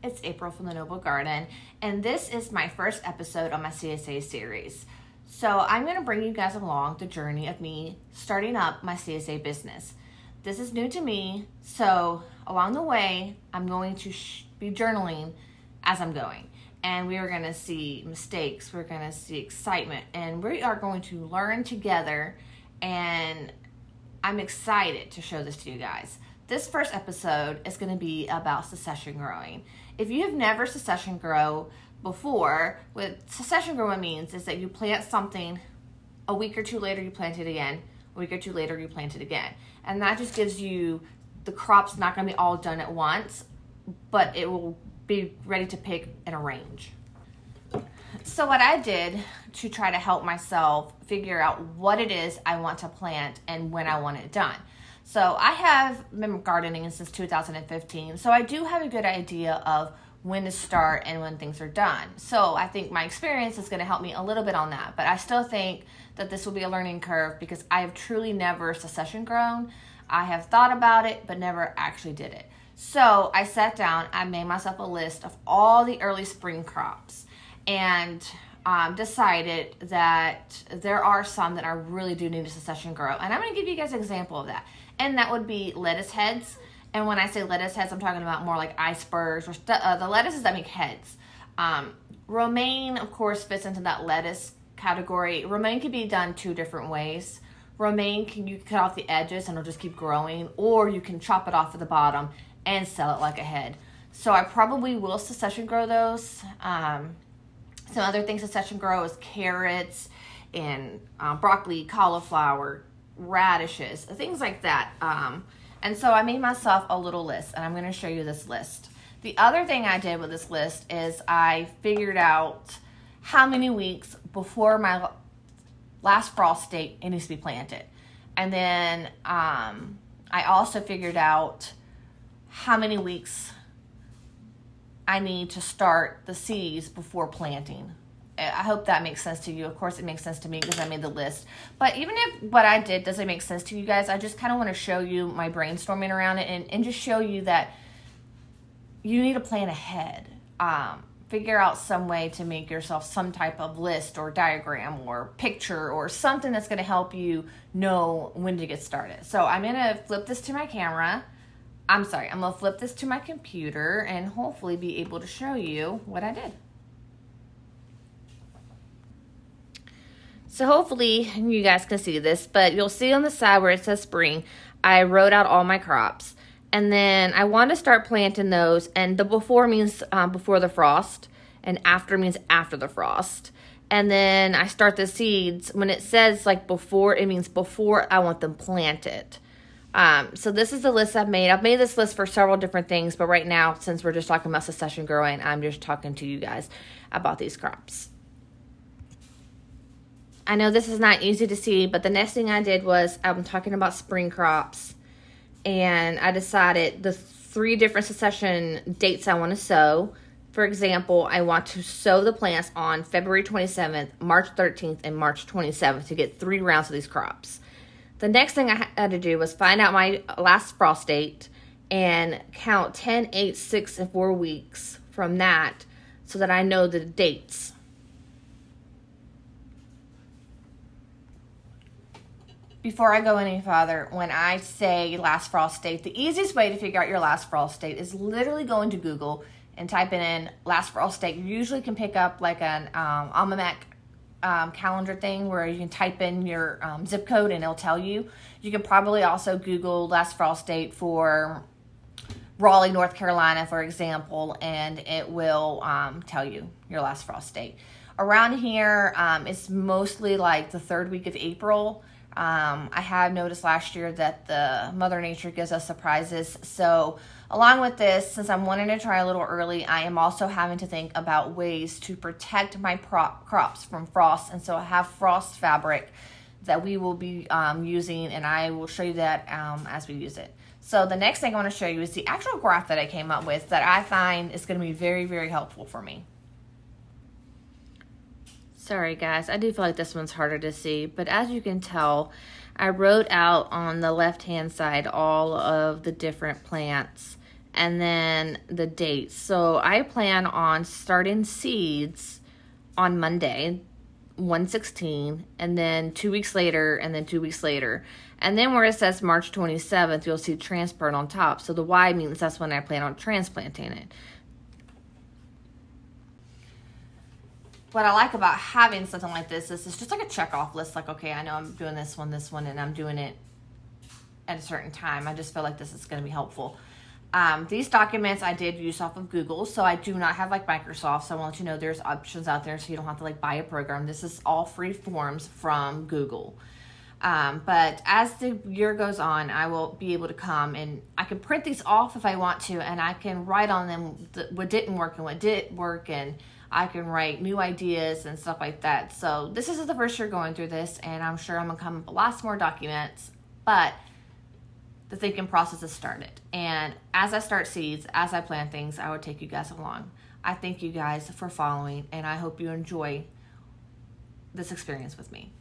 it's April from the Noble Garden, and this is my first episode on my CSA series. So I'm going to bring you guys along the journey of me starting up my CSA business. This is new to me, so along the way, I'm going to be journaling as I'm going. And we are going to see mistakes, we're going to see excitement, and we are going to learn together, and I'm excited to show this to you guys. This first episode is going to be about succession growing. If you have never succession grow before, what succession growing means is that you plant something, a week or two later you plant it again, a week or two later you plant it again. And that just gives you, the crop's not going to be all done at once, but it will be ready to pick in a range. So what I did to try to help myself figure out what it is I want to plant and when I want it done. So I have been gardening since 2015, so I do have a good idea of when to start and when things are done. So I think my experience is going to help me a little bit on that, but I still think that this will be a learning curve because I have truly never succession grown. I have thought about it, but never actually did it. So I sat down, I made myself a list of all the early spring crops, and decided that there are some that I really do need to succession grow. And I'm going to give you guys an example of that. And that would be lettuce heads. And when I say lettuce heads, I'm talking about more like icebergs or the lettuces that make heads. Romaine, of course, fits into that lettuce category. Romaine can be done two different ways. Romaine, you can cut off the edges and it'll just keep growing, or you can chop it off at the bottom and sell it like a head. So I probably will succession grow those. Some other things succession grow is carrots and broccoli, cauliflower, radishes, things like that. And so I made myself a little list, and I'm going to show you this list. The other thing I did with this list is I figured out how many weeks before my last frost date it needs to be planted. And then I also figured out how many weeks I need to start the seeds before planting. I hope that makes sense to you. Of course, it makes sense to me because I made the list. But even if what I did doesn't make sense to you guys, I just kind of want to show you my brainstorming around it and just show you that you need to plan ahead. Figure out some way to make yourself some type of list or diagram or picture or something that's going to help you know when to get started. So I'm going to flip this to my camera. I'm going to flip this to my computer and hopefully be able to show you what I did. So hopefully you guys can see this, but you'll see on the side where it says spring, I wrote out all my crops. And then I want to start planting those, and the before means before the frost, and after means after the frost. And then I start the seeds. When it says like before, it means before I want them planted. So this is the list I've made. I've made this list for several different things, but right now, since we're just talking about succession growing, I'm just talking to you guys about these crops. I know this is not easy to see, but the next thing I did was I'm talking about spring crops, and I decided the 3 different succession dates I want to sow. For example, I want to sow the plants on February 27th, March 13th, and March 27th to get 3 rounds of these crops. The next thing I had to do was find out my last frost date and count 10, 8, 6, and 4 weeks from that so that I know the dates. Before I go any further, when I say last frost date, the easiest way to figure out your last frost date is literally going to Google and typing in last frost date. You usually can pick up like an almanac calendar thing where you can type in your zip code and it'll tell you. You can probably also Google last frost date for Raleigh, North Carolina, for example, and it will tell you your last frost date. Around here, it's mostly like the 3rd week of April. I have noticed last year that the Mother Nature gives us surprises. So along with this, since I'm wanting to try a little early, I am also having to think about ways to protect my crops from frost. And so I have frost fabric that we will be using, and I will show you that as we use it. So the next thing I want to show you is the actual graph that I came up with that I find is going to be very, very helpful for me. Sorry guys, I do feel like this one's harder to see, but as you can tell, I wrote out on the left hand side all of the different plants and then the dates. So I plan on starting seeds on Monday, 1/16, and then 2 weeks later, and then 2 weeks later. And then where it says March 27th, you'll see transplant on top. So the Y means that's when I plan on transplanting it. What I like about having something like this is it's just like a check-off list. Like, okay, I know I'm doing this one, and I'm doing it at a certain time. I just feel like this is going to be helpful. These documents I did use off of Google, so I do not have like Microsoft. So I want you to know there's options out there, so you don't have to like buy a program. This is all free forms from Google. But as the year goes on, I will be able to come and I can print these off if I want to, and I can write on them what didn't work and what did work, and I can write new ideas and stuff like that. So this is the first year going through this, and I'm sure I'm gonna come up with lots more documents, but the thinking process has started. And as I start seeds, as I plan things, I would take you guys along. I thank you guys for following, and I hope you enjoy this experience with me.